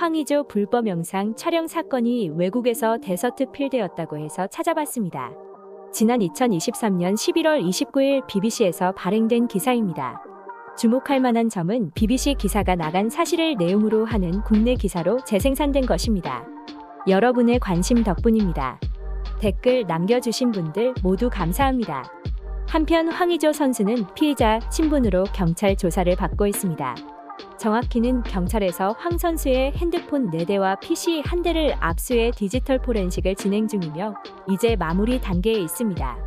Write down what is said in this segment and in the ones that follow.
황의조 불법 영상 촬영 사건이 외국에서 대서특필되었다고 해서 찾아봤습니다. 지난 2023년 11월 29일 BBC에서 발행된 기사입니다. 주목할 만한 점은 BBC 기사가 나간 사실을 내용으로 하는 국내 기사로 재생산된 것입니다. 여러분의 관심 덕분입니다. 댓글 남겨주신 분들 모두 감사합니다. 한편 황의조 선수는 피해자 친분으로 경찰 조사를 받고 있습니다. 정확히는 경찰에서 황 선수의 핸드폰 4대와 PC 1대를 압수해 디지털 포렌식을 진행 중이며 이제 마무리 단계에 있습니다.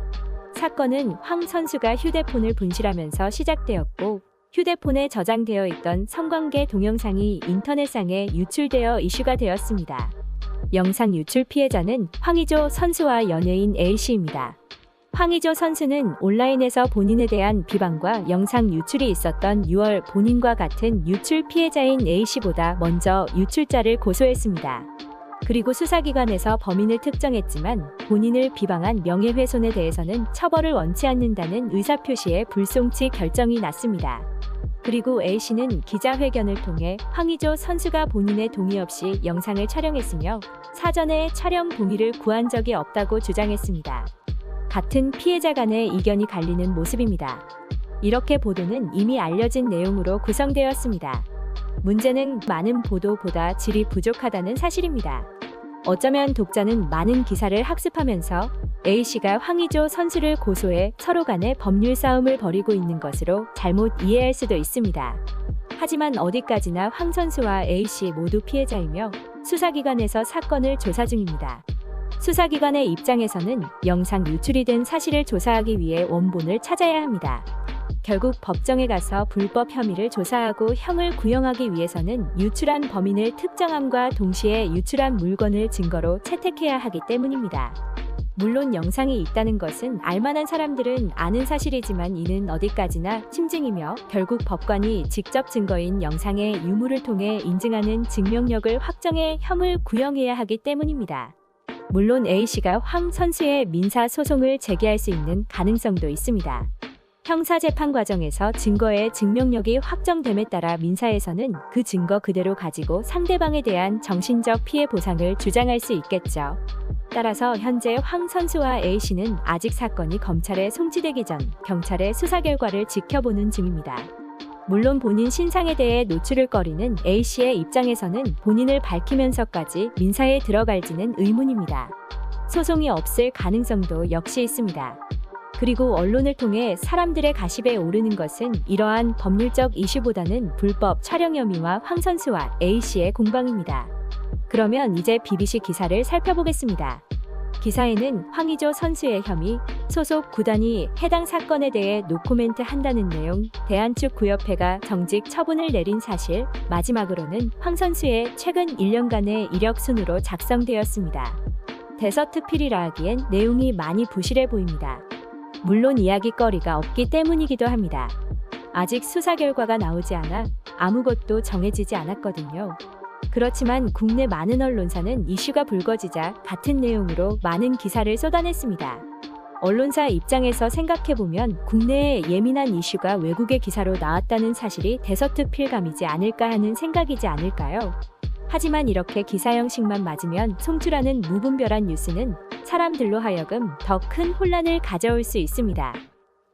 사건은 황 선수가 휴대폰을 분실하면서 시작되었고 휴대폰에 저장되어 있던 성관계 동영상이 인터넷상에 유출되어 이슈가 되었습니다. 영상 유출 피해자는 황의조 선수와 연예인 A씨입니다. 황의조 선수는 온라인에서 본인에 대한 비방과 영상 유출이 있었던 6월 본인과 같은 유출 피해자인 A씨보다 먼저 유출자를 고소했습니다. 그리고 수사기관에서 범인을 특정했지만 본인을 비방한 명예훼손에 대해서는 처벌을 원치 않는다는 의사표시에 불송치 결정이 났습니다. 그리고 A씨는 기자회견을 통해 황의조 선수가 본인의 동의 없이 영상을 촬영했으며 사전에 촬영 동의를 구한 적이 없다고 주장했습니다. 같은 피해자 간의 이견이 갈리는 모습입니다. 이렇게 보도는 이미 알려진 내용으로 구성되었습니다. 문제는 많은 보도보다 질이 부족하다는 사실입니다. 어쩌면 독자는 많은 기사를 학습하면서 A씨가 황의조 선수를 고소해 서로 간의 법률 싸움을 벌이고 있는 것으로 잘못 이해할 수도 있습니다. 하지만 어디까지나 황 선수와 A씨 모두 피해자이며 수사기관에서 사건을 조사 중입니다. 수사기관의 입장에서는 영상 유출이 된 사실을 조사하기 위해 원본을 찾아야 합니다. 결국 법정에 가서 불법 혐의를 조사하고 형을 구형하기 위해서는 유출한 범인을 특정함과 동시에 유출한 물건을 증거로 채택해야 하기 때문입니다. 물론 영상이 있다는 것은 알만한 사람들은 아는 사실이지만 이는 어디까지나 심증이며 결국 법관이 직접 증거인 영상의 유무를 통해 인증하는 증명력을 확정해 형을 구형해야 하기 때문입니다. 물론 A씨가 황 선수의 민사 소송을 제기할 수 있는 가능성도 있습니다. 형사재판 과정에서 증거의 증명력이 확정됨에 따라 민사에서는 그 증거 그대로 가지고 상대방에 대한 정신적 피해 보상을 주장할 수 있겠죠. 따라서 현재 황 선수와 A씨는 아직 사건이 검찰에 송치되기 전 경찰의 수사 결과를 지켜보는 중입니다. 물론 본인 신상에 대해 노출을 꺼리는 A씨의 입장에서는 본인을 밝히면서까지 민사에 들어갈지는 의문입니다. 소송이 없을 가능성도 역시 있습니다. 그리고 언론을 통해 사람들의 가십에 오르는 것은 이러한 법률적 이슈보다는 불법 촬영 혐의와 황 선수와 A씨의 공방입니다. 그러면 이제 BBC 기사를 살펴보겠습니다. 기사에는 황의조 선수의 혐의, 소속 구단이 해당 사건에 대해 노코멘트 한다는 내용, 대한축구협회가 정직 처분을 내린 사실, 마지막으로는 황 선수의 최근 1년간의 이력 순으로 작성되었습니다. 대서특필이라 하기엔 내용이 많이 부실해 보입니다. 물론 이야기거리가 없기 때문이기도 합니다. 아직 수사 결과가 나오지 않아 아무것도 정해지지 않았거든요. 그렇지만 국내 많은 언론사는 이슈가 불거지자 같은 내용으로 많은 기사를 쏟아냈습니다. 언론사 입장에서 생각해보면 국내의 예민한 이슈가 외국의 기사로 나왔다는 사실이 대서특필감이지 않을까 하는 생각이지 않을까요? 하지만 이렇게 기사 형식만 맞으면 송출하는 무분별한 뉴스는 사람들로 하여금 더 큰 혼란을 가져올 수 있습니다.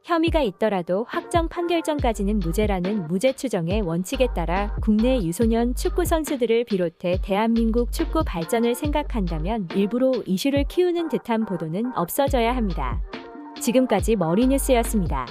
혐의가 있더라도 확정 판결전까지는 무죄라는 무죄 추정의 원칙에 따라 국내 유소년 축구 선수들을 비롯해 대한민국 축구 발전을 생각한다면 일부러 이슈를 키우는 듯한 보도는 없어져야 합니다. 지금까지 머리뉴스였습니다.